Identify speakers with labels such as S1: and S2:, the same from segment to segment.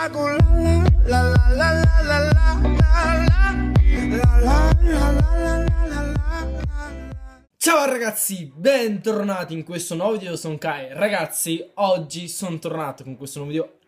S1: hago la la la la la la la la la la la la la.
S2: Ciao ragazzi, bentornati in questo nuovo video, io sono Kai. Ragazzi, oggi sono tornato con questo nuovo video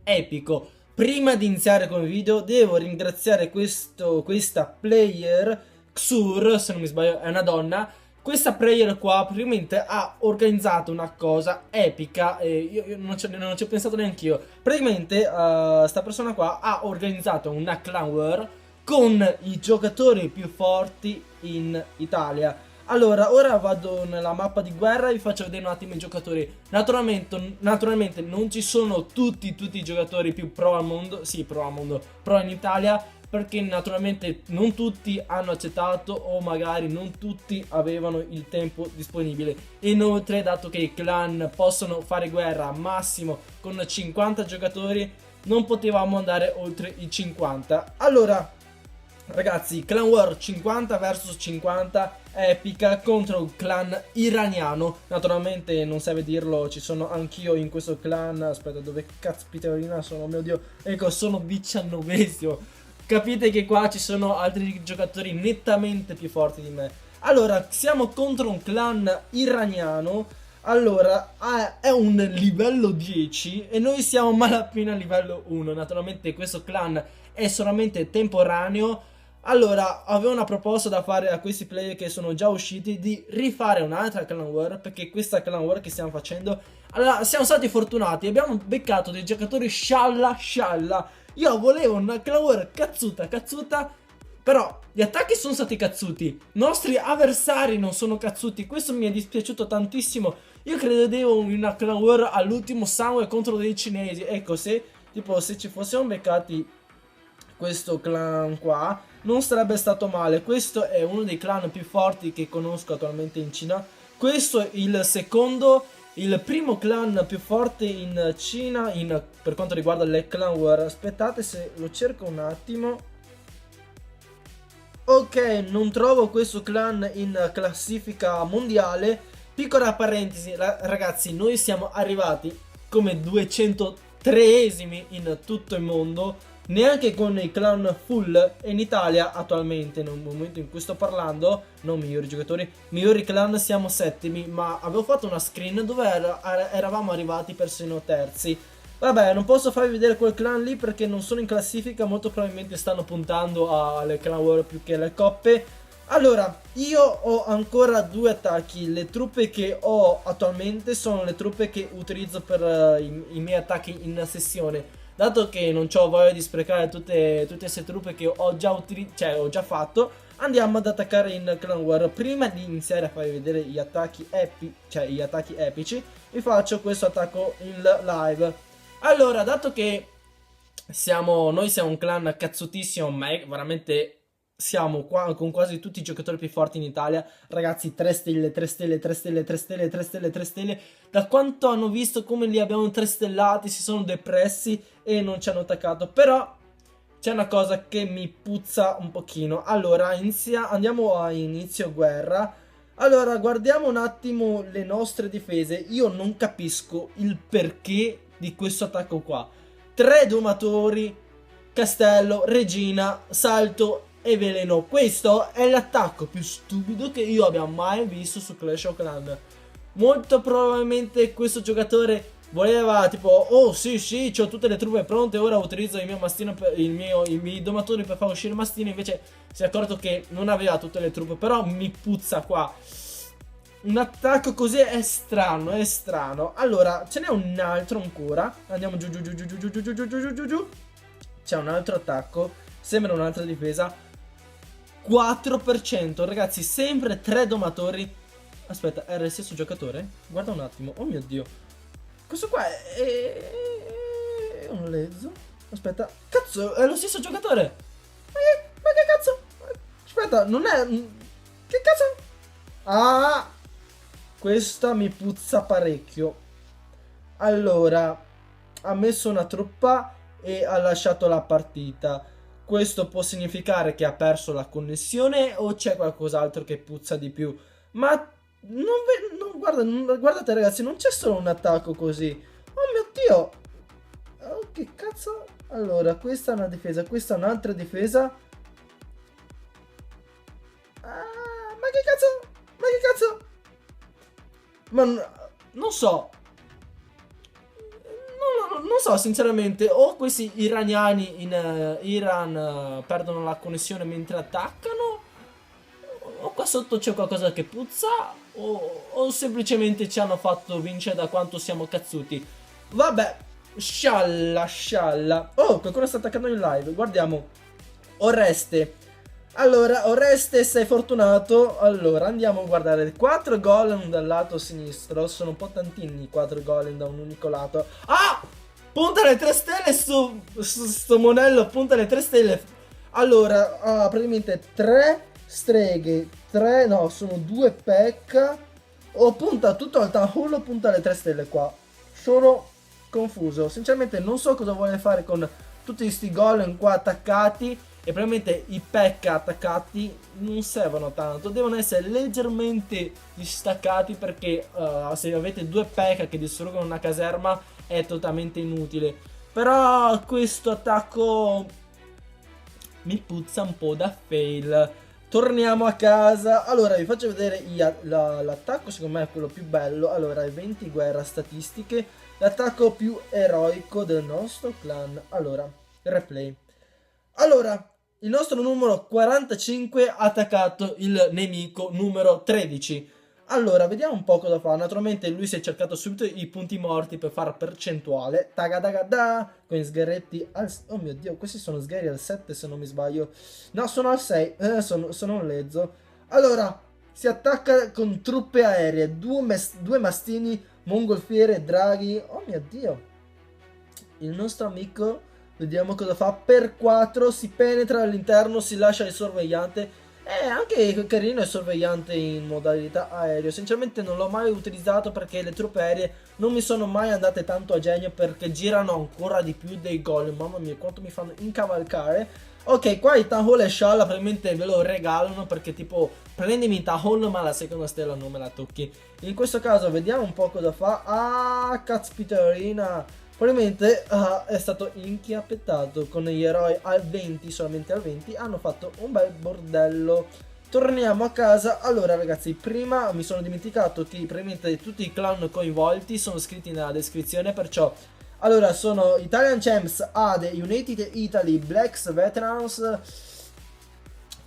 S2: epico. Prima di iniziare con il video devo ringraziare questa player, Xur, se non mi sbaglio è una donna. Questa player qua praticamente ha organizzato una cosa epica e io non ci ho pensato neanche io. Praticamente sta persona qua ha organizzato una clan war con i giocatori più forti in Italia. Allora, ora vado nella mappa di guerra e vi faccio vedere un attimo i giocatori. Naturalmente non ci sono tutti i giocatori più pro al mondo, sì, pro in Italia, perché naturalmente non tutti hanno accettato o magari non tutti avevano il tempo disponibile. Inoltre, dato che i clan possono fare guerra massimo con 50 giocatori, non potevamo andare oltre i 50. Allora, ragazzi, clan war 50 vs 50 epica contro il clan iraniano. Naturalmente non serve dirlo, ci sono anch'io in questo clan. Aspetta, dove caspiterina sono? Mio Dio, ecco, sono 19esimo. Capite che qua ci sono altri giocatori nettamente più forti di me. Allora, siamo contro un clan iraniano. Allora, è un livello 10 e noi siamo malapena a livello 1. Naturalmente questo clan è solamente temporaneo. Allora, avevo una proposta da fare a questi player che sono già usciti di rifare un'altra clan war, perché questa clan war che stiamo facendo, allora, siamo stati fortunati, abbiamo beccato dei giocatori scialla. Io volevo una clan war cazzuta, però gli attacchi sono stati cazzuti, i nostri avversari non sono cazzuti, questo mi è dispiaciuto tantissimo. Io credevo in una clan war all'ultimo sangue contro dei cinesi. Ecco, se ci fossimo beccati questo clan qua non sarebbe stato male. Questo è uno dei clan più forti che conosco attualmente in Cina. Questo è il primo clan più forte in Cina per quanto riguarda le clan war. Aspettate, se lo cerco un attimo. Ok, non trovo questo clan in classifica mondiale. Piccola parentesi, ragazzi, noi siamo arrivati come 203esimi in tutto il mondo. Neanche con i clan full in Italia attualmente, nel momento in cui sto parlando, non migliori giocatori, migliori clan siamo settimi, ma avevo fatto una screen dove eravamo arrivati persino terzi. Vabbè, non posso farvi vedere quel clan lì perché non sono in classifica, molto probabilmente stanno puntando alle clan war più che alle coppe. Allora, io ho ancora due attacchi. Le truppe che ho attualmente sono le truppe che utilizzo per i miei attacchi in sessione. Dato che non ho voglia di sprecare tutte queste truppe che ho già fatto, andiamo ad attaccare in clan war. Prima di iniziare a farvi vedere gli attacchi epici, vi faccio questo attacco in live. Allora, dato che noi siamo un clan cazzutissimo, ma veramente siamo qua con quasi tutti i giocatori più forti in Italia. Ragazzi, 3 stelle. Da quanto hanno visto come li abbiamo 3 stellati, si sono depressi e non ci hanno attaccato. Però c'è una cosa che mi puzza un pochino. Allora, andiamo a inizio guerra. Allora, guardiamo un attimo le nostre difese. Io non capisco il perché di questo attacco qua. 3 domatori, castello, regina, salto e veleno. Questo è l'attacco più stupido che io abbia mai visto su Clash of Clans. Molto probabilmente questo giocatore voleva tipo, oh sì, ho tutte le truppe pronte, ora utilizzo il mio mastino i miei domatori per far uscire il mastino. Invece si è accorto che non aveva tutte le truppe. Però mi puzza qua. Un attacco così è strano. Allora, ce n'è un altro ancora. Andiamo giù. C'è un altro attacco, sembra un'altra difesa. 4%, ragazzi, sempre 3 domatori. Aspetta, era il stesso giocatore? Guarda un attimo, oh mio Dio. Questo qua è un lezzo. Aspetta, cazzo, è lo stesso giocatore. Ma che cazzo? Aspetta, non è... Che cazzo? Ah, questa mi puzza parecchio. Allora, ha messo una truppa e ha lasciato la partita. Questo può significare che ha perso la connessione o c'è qualcos'altro che puzza di più. Ma guardate ragazzi, non c'è solo un attacco così. Oh mio Dio. che cazzo? Allora, questa è una difesa, questa è un'altra difesa. Ma che cazzo? Ma che cazzo? Ma non so. Non so sinceramente, o questi iraniani in Iran perdono la connessione mentre attaccano, o qua sotto c'è qualcosa che puzza, o semplicemente ci hanno fatto vincere da quanto siamo cazzuti. Vabbè, scialla, scialla. Oh, qualcuno sta attaccando in live, guardiamo. Oreste. Allora, Oreste, sei fortunato. Allora, andiamo a guardare 4 golem dal lato sinistro. Sono un po' tantini i 4 golem da un unico lato. Ah! Punta le 3 stelle su sto monello, punta le 3 stelle. Allora, praticamente 3 streghe, 3, no, sono 2 pecca. O punta tutto al town hall o punta le 3 stelle qua. Sono confuso. Sinceramente non so cosa vuole fare con tutti questi golem qua attaccati. E probabilmente i pecca attaccati non servono tanto, devono essere leggermente distaccati, perché se avete 2 pecca che distruggono una caserma è totalmente inutile. Però questo attacco mi puzza un po' da fail. Torniamo a casa. Allora vi faccio vedere l'attacco, secondo me è quello più bello. Allora, eventi guerra statistiche, l'attacco più eroico del nostro clan. Allora, replay. Allora, il nostro numero 45 ha attaccato il nemico numero 13. Allora, vediamo un po' cosa fa. Naturalmente lui si è cercato subito i punti morti per fare percentuale. Tagadagada, con sgherretti al... Oh mio Dio, questi sono sgherri al 7 se non mi sbaglio. No, sono al 6, sono un lezzo. Allora, si attacca con truppe aeree, due mastini, mongolfiere e draghi. Oh mio Dio. Il nostro amico... Vediamo cosa fa. Per 4 si penetra all'interno, si lascia il sorvegliante. Anche carino il sorvegliante in modalità aereo. Sinceramente non l'ho mai utilizzato perché le truppe aeree non mi sono mai andate tanto a genio, perché girano ancora di più dei golem. Mamma mia, quanto mi fanno incavalcare. Ok, qua il town hall e scialla probabilmente ve lo regalano, perché tipo prendimi town hall ma la seconda stella non me la tocchi. In questo caso vediamo un po' cosa fa. Ah, caspiterina. Probabilmente è stato inchiappettato con gli eroi al 20, solamente al 20, hanno fatto un bel bordello. Torniamo a casa. Allora ragazzi, prima mi sono dimenticato che probabilmente tutti i clan coinvolti sono scritti nella descrizione, perciò... Allora, sono Italian Champs, ADE, United Italy, Blacks Veterans,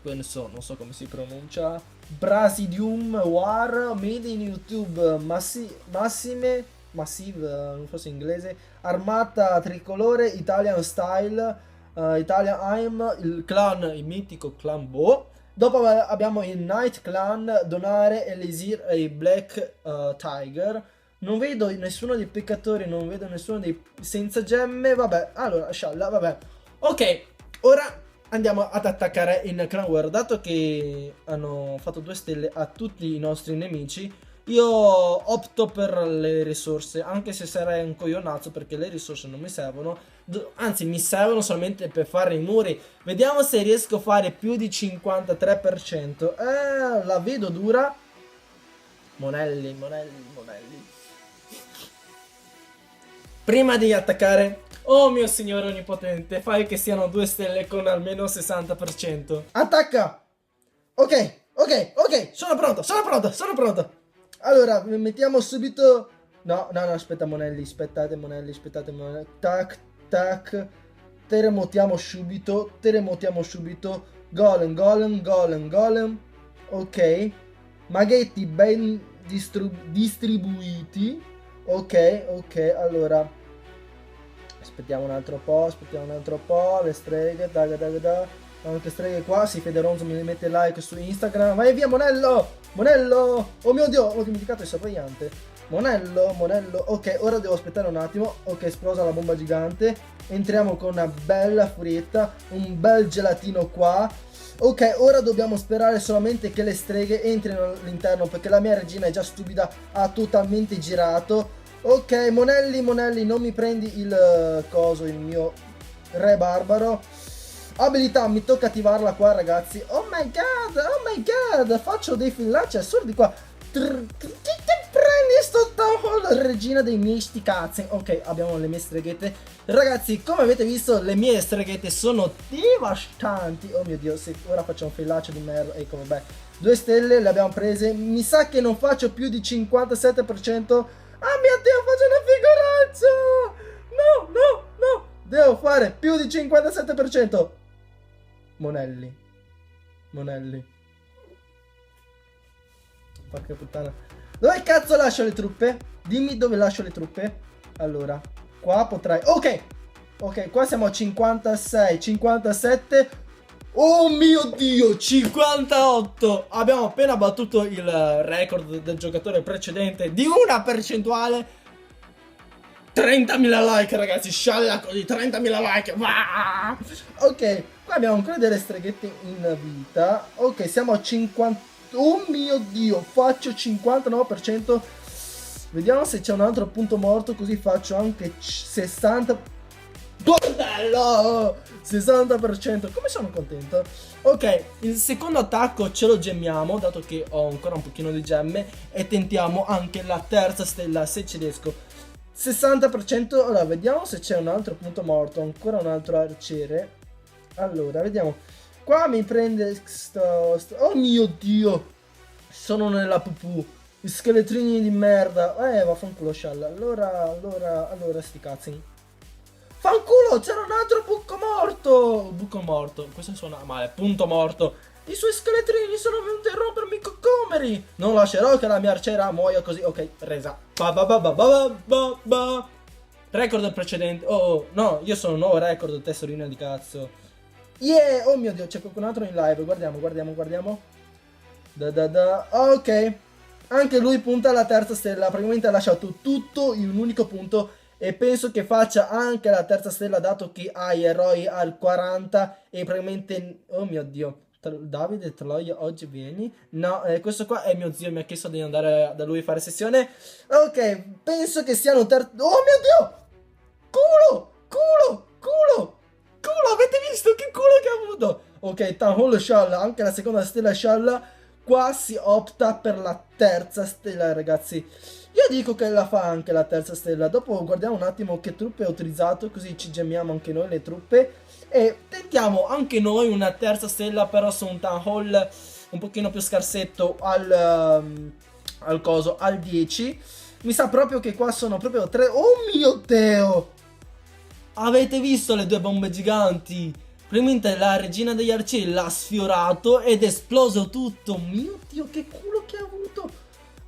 S2: poi non so come si pronuncia, Brasidium War, Made in YouTube, Massive, non so se inglese, Armata Tricolore, Italian Style, Italian Aim, il mitico clan Bo. Dopo abbiamo il Night Clan, Donare, Elisir e i Black Tiger. Non vedo nessuno dei peccatori, non vedo nessuno dei senza gemme. Vabbè, allora, scialla, vabbè. Ok, ora andiamo ad attaccare in Clan War. Dato che hanno fatto 2 stelle a tutti i nostri nemici, io opto per le risorse, anche se sarei un coglionazzo, perché le risorse non mi servono. Anzi, mi servono solamente per fare i muri. Vediamo se riesco a fare più di 53%. La vedo dura. Monelli. Prima di attaccare, oh mio signore onnipotente, fai che siano 2 stelle con almeno 60%. Attacca! Ok, sono pronto. Allora, mettiamo subito... No, aspetta Monelli, aspettate Monelli. Tac. Terremotiamo subito. Golem. Ok. Maghetti ben distribuiti. Ok, allora. Aspettiamo un altro po'. Le streghe, Anche streghe qua, sì, Federonzo mi mette like su Instagram. Vai via Monello! Oh mio Dio, ho dimenticato il sorvegliante. Monello. Ok, ora devo aspettare un attimo. Ok, esplosa la bomba gigante. Entriamo con una bella furietta. Un bel gelatino qua. Ok, ora dobbiamo sperare solamente che le streghe entrino all'interno, perché la mia regina è già stupida, ha totalmente girato. Ok, Monelli, non mi prendi il coso, il mio re barbaro. Abilità, mi tocca attivarla qua ragazzi. Oh my god, faccio dei fillacci assurdi qua. Che prendi sto town hall regina dei miei sti cazzi. Ok, abbiamo le mie streghette. Ragazzi, come avete visto, le mie streghette sono devastanti. Oh mio Dio, se ora faccio un failaccio di merda. Ecco, vabbè. 2 stelle le abbiamo prese. Mi sa che non faccio più di 57%. Ah mio Dio, faccio una figuraccia. No, no, no. Devo fare più di 57%. Monelli. Monelli. Porca puttana. Dove cazzo lascio le truppe? Dimmi dove lascio le truppe. Allora, qua potrai... Ok. Ok, qua siamo a 56, 57. Oh mio Dio, 58. Abbiamo appena battuto il record del giocatore precedente di una percentuale. 30.000 like, ragazzi. Scialla così, 30.000 like. Bah! Ok, qua abbiamo ancora delle streghette in vita. Ok, siamo a 50. Oh mio Dio, faccio 59%. Vediamo se c'è un altro punto morto, così faccio anche 60. Bordello! 60%. Come sono contento. Ok, il secondo attacco ce lo gemmiamo, dato che ho ancora un pochino di gemme. E tentiamo anche la terza stella, se ci riesco. 60%. Allora, vediamo se c'è un altro punto morto. Ancora un altro arciere. Allora, vediamo. Qua mi prende oh mio Dio. Sono nella pupù. Gli scheletrini di merda. Vaffanculo scialla. Allora sti cazzi. Fanculo, c'era un altro buco morto. Buco morto. Questo suona male. Punto morto. I suoi scheletrini sono venuti a rompermi i coccomeri. Non lascerò che la mia arciera muoia così. Ok, resa. Record precedente. Oh, no, io sono un nuovo record, testorina di cazzo. Yeah, oh mio Dio, c'è qualcun altro in live. Guardiamo. Ok. Anche lui punta alla terza stella. Praticamente ha lasciato tutto in un unico punto. E penso che faccia anche la terza stella, dato che ha gli eroi al 40. E praticamente... Oh mio Dio. Davide Troia, oggi vieni? No, questo qua è mio zio, mi ha chiesto di andare da lui a fare sessione. Ok, penso che siano terzo... Oh mio Dio! Culo! Avete visto che culo che ha avuto? Ok, Town Hall scialla, anche la seconda stella scialla. Qua si opta per la terza stella, ragazzi. Io dico che la fa anche la terza stella. Dopo guardiamo un attimo che truppe ha utilizzato, così ci gemmiamo anche noi le truppe. E tentiamo anche noi una terza stella, però su un Town Hall un pochino più scarsetto al coso, al 10. Mi sa proprio che qua sono proprio 3. Oh mio Dio! Avete visto le 2 bombe giganti? Probabilmente la regina degli arcieri l'ha sfiorato ed è esploso tutto. Mio Dio, che culo che ha avuto.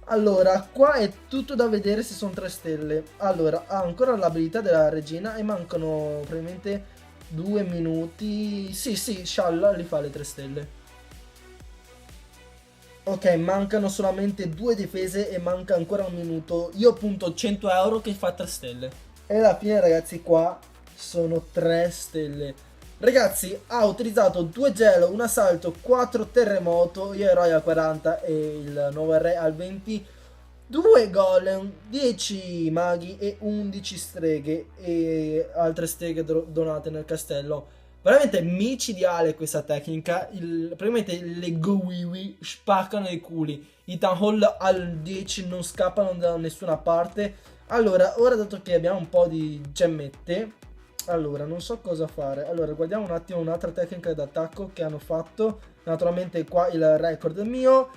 S2: Allora, qua è tutto da vedere se sono 3 stelle. Allora, ha ancora l'abilità della regina e mancano probabilmente 2 minuti. Sì, scialla li fa le 3 stelle. Ok, mancano solamente 2 difese e manca ancora un minuto. Io punto 100 euro che fa 3 stelle. E alla fine, ragazzi, qua sono 3 stelle. Ragazzi, ha utilizzato 2 gelo, un assalto, 4 terremoto, gli eroi al 40 e il nuovo re al 20, 2 golem, 10 maghi e 11 streghe e altre streghe donate nel castello. Veramente micidiale questa tecnica. Praticamente le Gowiwi spaccano i culi. I Town Hall al 10 non scappano da nessuna parte. Allora, ora dato che abbiamo un po' di gemmette, allora non so cosa fare. Allora, guardiamo un attimo un'altra tecnica d'attacco che hanno fatto. Naturalmente qua il record è mio.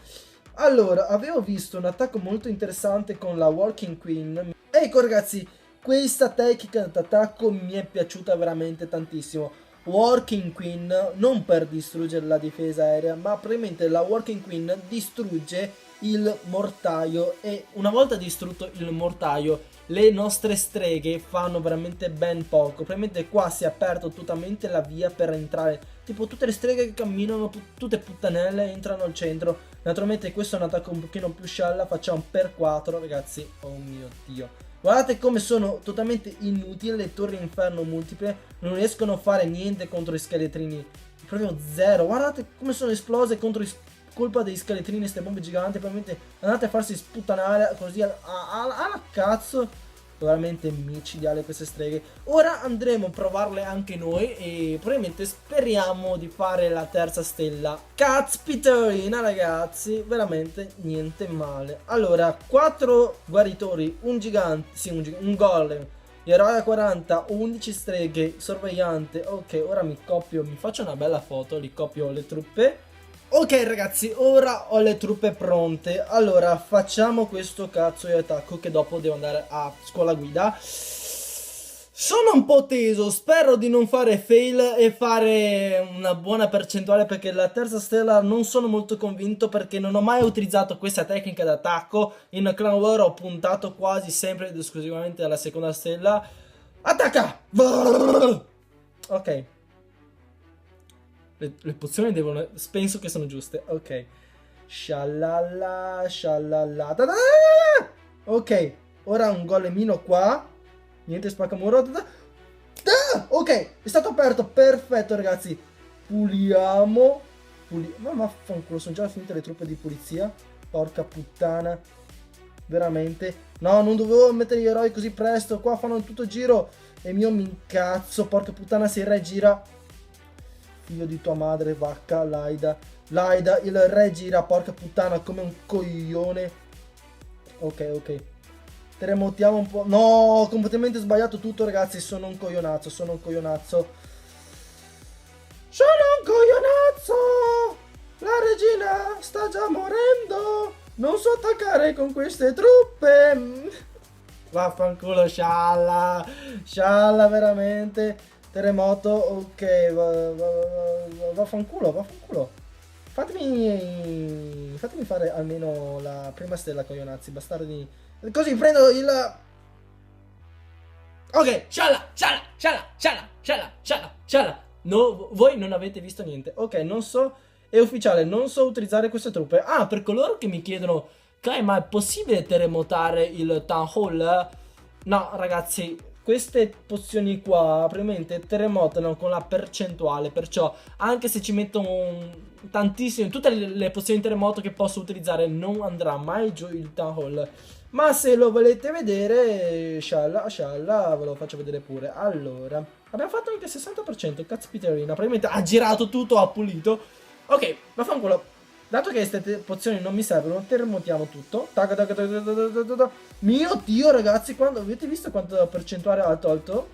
S2: Allora, avevo visto un attacco molto interessante con la Walking Queen. Ecco ragazzi, questa tecnica d'attacco mi è piaciuta veramente tantissimo. Walking Queen, non per distruggere la difesa aerea, ma probabilmente la Walking Queen distrugge il mortaio. E una volta distrutto il mortaio, le nostre streghe fanno veramente ben poco. Probabilmente qua si è aperto totalmente la via per entrare. Tipo tutte le streghe che camminano, tutte puttanelle, entrano al centro. Naturalmente questo è un attacco un pochino più scialla. Facciamo per 4 ragazzi. Oh mio Dio. Guardate come sono totalmente inutili le torri inferno multiple. Non riescono a fare niente contro i scheletrini. Proprio zero. Guardate come sono esplose contro colpa dei scheletrini, queste bombe giganti. Probabilmente andate a farsi sputtanare così alla cazzo. veramente micidiale queste streghe. Ora andremo a provarle anche noi e probabilmente speriamo di fare la terza stella. Caspiterina ragazzi, veramente niente male. Allora, 4 guaritori, un gigante, sì un golem, eroe a 40, 11 streghe, sorvegliante. Ok, ora mi faccio una bella foto, li copio le truppe. Ok ragazzi, ora ho le truppe pronte. Allora, facciamo questo cazzo di attacco che dopo devo andare a scuola guida. Sono un po' teso, spero di non fare fail e fare una buona percentuale, perché la terza stella non sono molto convinto, perché non ho mai utilizzato questa tecnica d'attacco. In Clan War ho puntato quasi sempre ed esclusivamente alla seconda stella. Attacca! Ok. Le pozioni devono... penso che sono giuste. Ok. Shalala, shalala. Da da da da. Ok. Ora un golemino qua. Niente spaccamuro. Da da. Da. Ok. È stato aperto. Perfetto ragazzi. Puliamo. Ma vaffanculo. Sono già finite le truppe di pulizia. Porca puttana. Veramente. No, non dovevo mettere gli eroi così presto. Qua fanno tutto il giro. E io mi incazzo. Porca puttana, se il re gira. Figlio di tua madre, vacca, Laida. Laida, il re gira, porca puttana, come un coglione. Ok, ok. Terremotiamo un po'. No, ho completamente sbagliato tutto, ragazzi. Sono un coglionazzo, sono un coglionazzo. Sono un coglionazzo! La regina sta già morendo. Non so attaccare con queste truppe. Vaffanculo, scialla. Scialla, veramente. Terremoto, ok, vaffanculo, vaffanculo. Fatemi fare almeno la prima stella, coglionazzi, bastardi. Così prendo il... Ok, scialla, scialla, scialla, scialla, scialla, scialla, scialla. No, voi non avete visto niente. Ok, non so, è ufficiale, non so utilizzare queste truppe. Ah, per coloro che mi chiedono, Kai, ma è possibile terremotare il Town Hall? No, ragazzi, queste pozioni qua probabilmente terremotano con la percentuale, perciò anche se ci metto tantissimo, tutte le pozioni terremoto che posso utilizzare, non andrà mai giù il Town Hall. Ma se lo volete vedere, scialla, scialla, ve lo faccio vedere pure. Allora, abbiamo fatto anche il 60%, caspiterina, probabilmente ha girato tutto, ha pulito. Ok, vaffanculo. Dato che queste pozioni non mi servono, terremotiamo tutto. Tac, tac, tac, tac, tac, tac, tac. Mio Dio, ragazzi, quando avete visto quanto percentuale ha tolto?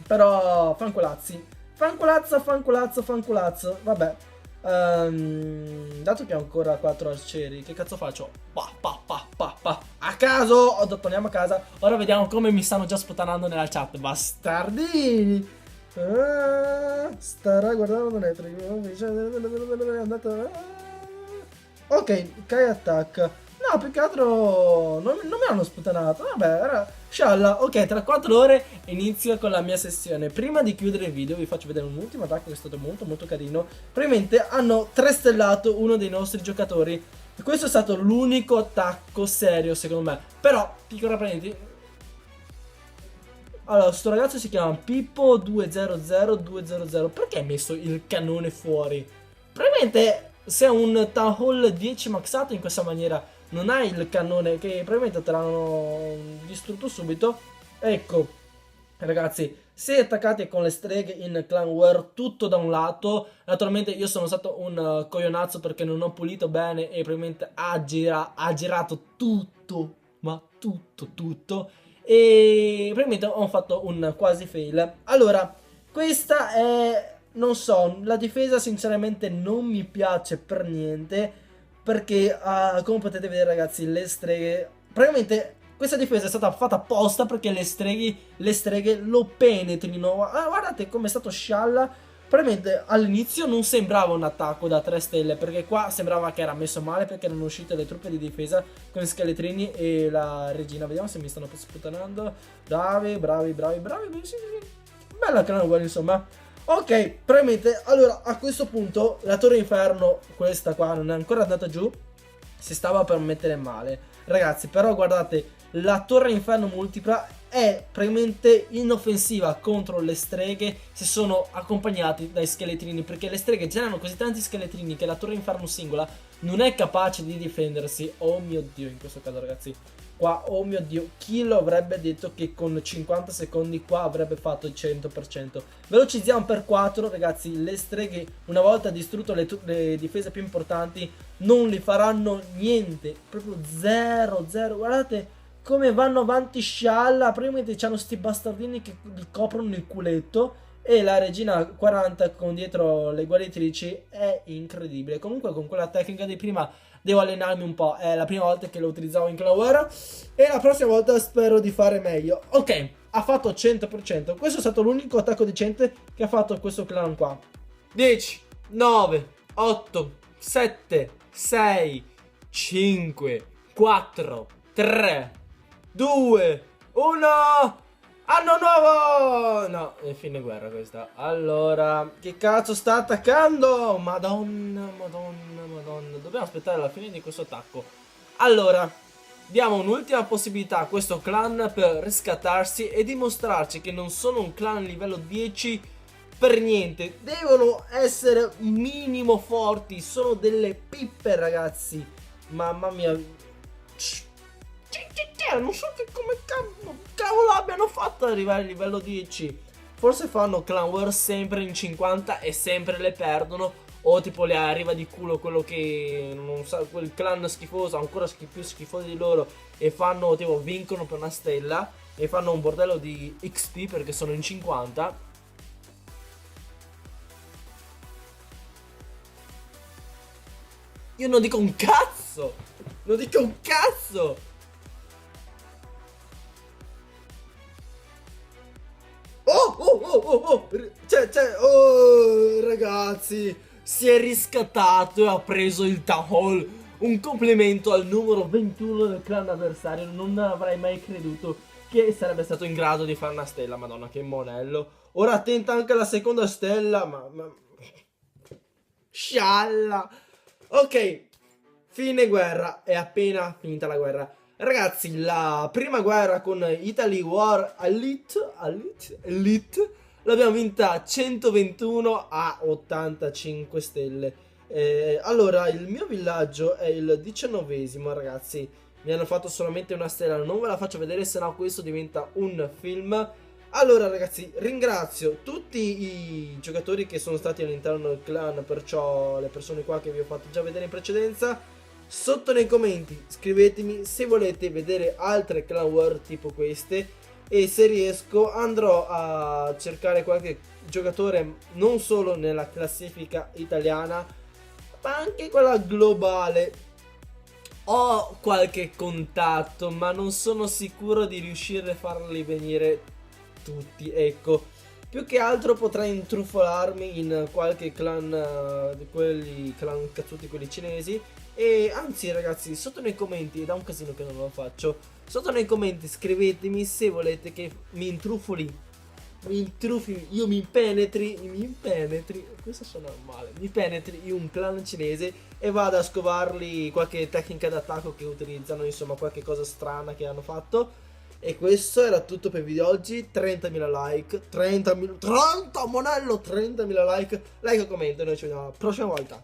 S2: Però, fanculazzi. Fanculazzo, fanculazzo, fanculazzo. Vabbè. Dato che ho ancora 4 arcieri, che cazzo faccio? Pa, pa, pa, pa, pa. A caso! Torniamo a casa. Ora vediamo come mi stanno già sputtanando nella chat. Bastardini! Starà guardando Netflix. È andato... Ok, Kai attacca. No, più che altro non mi hanno sputtanato. Vabbè, era scialla. Ok, tra 4 ore inizio con la mia sessione. Prima di chiudere il video vi faccio vedere un ultimo attacco che è stato molto molto carino. Probabilmente hanno 3 stellato uno dei nostri giocatori. E questo è stato l'unico attacco serio secondo me. Però, piccola parentesi. Allora, sto ragazzo si chiama Pippo200200. Perché ha messo il cannone fuori? Probabilmente... se un Town Hall 10 maxato in questa maniera non hai il cannone, che probabilmente te l'hanno distrutto subito. Ecco ragazzi, se attaccate con le streghe in Clan War tutto da un lato, naturalmente io sono stato un coglionazzo perché non ho pulito bene e probabilmente ha girato tutto, ma tutto, e probabilmente ho fatto un quasi fail. Allora, questa è... non so, la difesa sinceramente non mi piace per niente, perché come potete vedere ragazzi, le streghe, probabilmente questa difesa è stata fatta apposta perché le streghe lo penetrino. Guardate come è stato scialla. Probabilmente all'inizio non sembrava un attacco da 3 stelle, perché qua sembrava che era messo male perché erano uscite le truppe di difesa con gli scheletrini e la regina. Vediamo se mi stanno sputtanando. Bravi, sì. Bella Clan War, insomma. Ok, probabilmente, allora, a questo punto, la torre inferno, questa qua, non è ancora andata giù, si stava per mettere male. Ragazzi, però guardate, la torre inferno multipla è praticamente inoffensiva contro le streghe se sono accompagnati dai scheletrini, perché le streghe generano così tanti scheletrini che la torre inferno singola non è capace di difendersi. Oh mio Dio, in questo caso ragazzi, qua, oh mio Dio, chi lo avrebbe detto che con 50 secondi qua avrebbe fatto il 100%. Velocizziamo per 4, ragazzi. Le streghe, una volta distrutto le difese più importanti, non li faranno niente, proprio 0, 0. Guardate come vanno avanti scialla. Praticamente c'hanno sti bastardini che gli coprono il culetto. E la regina 40 con dietro le guaritrici è incredibile. Comunque con quella tecnica di prima devo allenarmi un po'. È la prima volta che lo utilizzavo in Clan War e la prossima volta spero di fare meglio. Ok, ha fatto 100%. Questo è stato l'unico attacco decente che ha fatto questo clan qua. 10, 9, 8, 7, 6, 5, 4, 3, 2, 1... Anno nuovo! No, è fine guerra questa. Allora, che cazzo sta attaccando? Madonna, madonna, madonna. Dobbiamo aspettare la fine di questo attacco. Allora, diamo un'ultima possibilità a questo clan per riscattarsi e dimostrarci che non sono un clan livello 10 per niente. Devono essere minimo forti. Sono delle pippe, ragazzi. Mamma mia. Non so che come cavolo abbiano fatto ad arrivare a livello 10. Forse fanno Clan War sempre in 50 e sempre le perdono. O tipo le arriva di culo quello che non sa, quel clan schifoso, ancora più schifoso di loro, e fanno tipo vincono per una stella e fanno un bordello di XP perché sono in 50. Io non dico un cazzo. Non dico un cazzo. Oh, ragazzi, si è riscattato e ha preso il Town Hall. Un complimento al numero 21 del clan avversario. Non avrei mai creduto che sarebbe stato in grado di fare una stella. Madonna, che monello. Ora tenta anche la seconda stella. Ma... scialla. Ok, fine guerra. È appena finita la guerra. Ragazzi, la prima guerra con Italy War Elite l'abbiamo vinta 121 a 85 stelle. Allora, il mio villaggio è il 19esimo, ragazzi. Mi hanno fatto solamente una stella, non ve la faccio vedere, sennò questo diventa un film. Allora, ragazzi, ringrazio tutti i giocatori che sono stati all'interno del clan, perciò le persone qua che vi ho fatto già vedere in precedenza. Sotto nei commenti scrivetemi se volete vedere altre Clan War tipo queste, e se riesco andrò a cercare qualche giocatore non solo nella classifica italiana ma anche quella globale. Ho qualche contatto ma non sono sicuro di riuscire a farli venire tutti, ecco. Più che altro potrei intrufolarmi in qualche clan di quelli clan cazzuti, quelli cinesi. E anzi, ragazzi, sotto nei commenti, è da un casino che non lo faccio, sotto nei commenti scrivetemi se volete che mi intrufi, io mi penetri, questo suona male, mi penetri in un clan cinese e vado a scovarli qualche tecnica d'attacco che utilizzano, insomma qualche cosa strana che hanno fatto. E questo era tutto per il video oggi. 30.000 like, 30 monello, 30.000 like e commento, e noi ci vediamo la prossima volta.